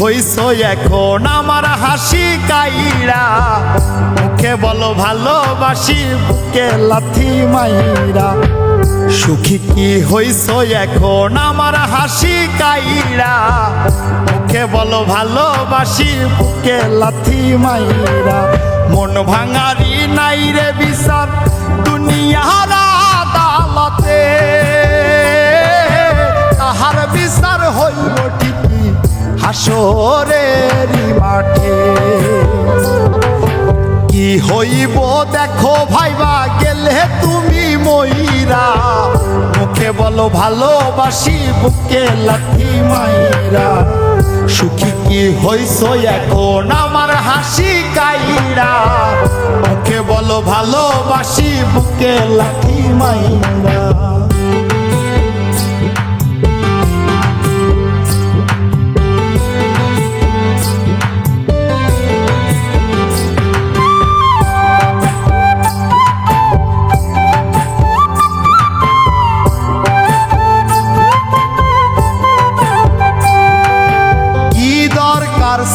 হইছ এখন আমার হাসি কাইরা, মুখে বলো ভালোবাসি বুকে লাথি মাইরা। সুখী কি হইছ এখন আমার হাসি কাইরা, মুখে বলো ভালোবাসি বুকে লাথি মাইরা। মন ভাঙারি নাই রে বিচার দুনিয়ার আদালতে, তাহার বিচার হইল ঠিকই হাসরের মাঠে। কি হইব দেখো ভাইবা গেলে তুমি মইরা, মুখে বলো ভালোবাসি বুকে লাথি মাইরা। সুখী কি হইছ এখন আমার হাসি কাইরা, মুখে বলো ভালোবাসি বুকে লাথি মাইরা।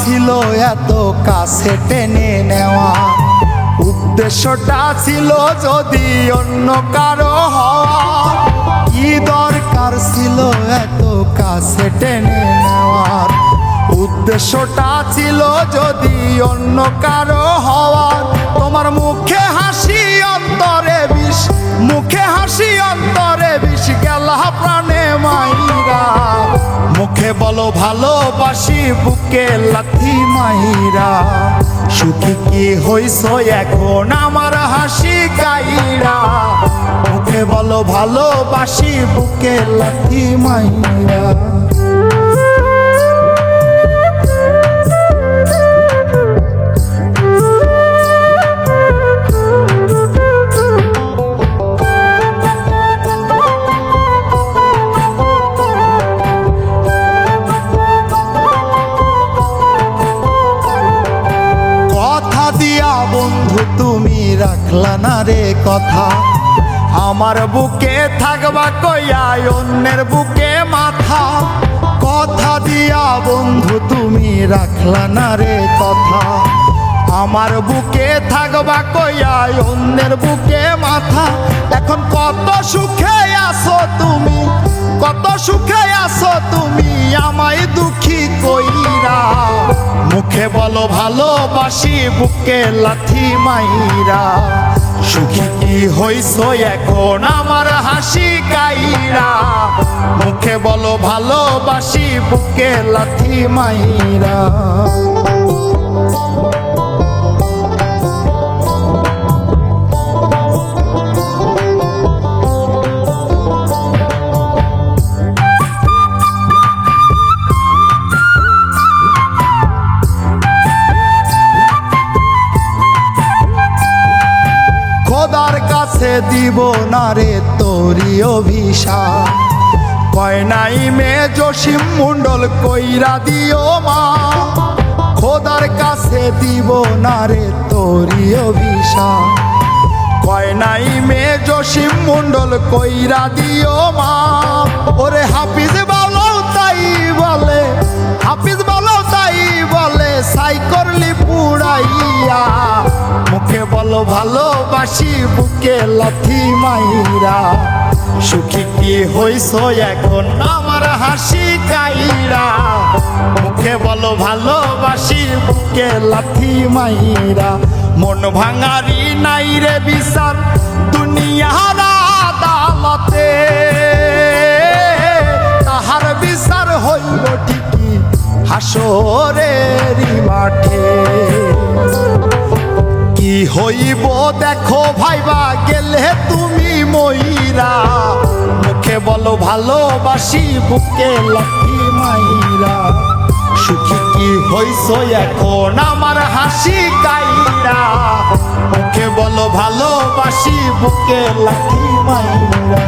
ছিল এত কাছে টেনে নেওয়া, উদ্দেশ্যটা ছিল যদি অন্য কারো হওয়া। কি দরকার ছিল এত কাছে টেনে নেওয়ার, উদ্দেশ্যটা ছিল যদি অন্য কারো হওয়ার। তোমার মুখে হাসি অন্তরে বিষ, মুখে হাসি অন্তরে বিষ গেলা প্রাণে মাইরা। মুখে বলো ভালোবাসি বুকে লাথি মাইরা। সুখী কি হইছ এখন আমার হাসি কাইরা, মুখে বলো ভালোবাসি বুকে লাথি মাইরা। বন্ধু তুমি রাখলা না রে কথা, আমার বুকে থাকবা কইয়া অন্যের বুকে মাথা। কথা দিয়া বন্ধু তুমি রাখলা না রে কথা, আমার বুকে থাকবা কইয়া অন্যের বুকে মাথা। এখন কত সুখে আছো তুমি, কত সুখে আছো তুমি আমায় দুঃখী কইরা। মুখে বলো ভালোবাসি বুকে লাথি মাইরা। সুখী কি হইছ এখন আমার হাসি কাইরা, মুখে বলো ভালোবাসি বুকে লাথি মাইরা। খোদার কাছে দিব না রে তোরি অভিশাপ, কয় নাই মে জসিম মণ্ডল কইরা দিও মা। খোদার কাছে দিব না রে তোরি অভিশাপ, কয় নাই মে জসিম মণ্ডল কইরা দিও মা। ওরে হাফিজ বলো তাই বলে, হাফিজ বলো তাই বলে সাই করলি পুড়াইয়া। মুখে বলো ভালোবাসি বুকে লাথি মাইরা। সুখী কি হইছ এখন আমার হাসি কাইরা, মুখে বলো ভালোবাসি বুকে লাথি মাইরা। মন ভাঙারি নাই রে বিচার দুনিয়ার আদালতে, তাহার বিচার হইল ঠিকই হাসরের মাঠে। কি হইব দেখো ভাইবা গেলে তুমি মইরা, মুখে বলো ভালোবাসি বুকে লাথি মাইরা। সুখী কি হইছ এখন আমার হাসি কাইরা, মুখে বলো ভালোবাসি বুকে লাথি মাইরা।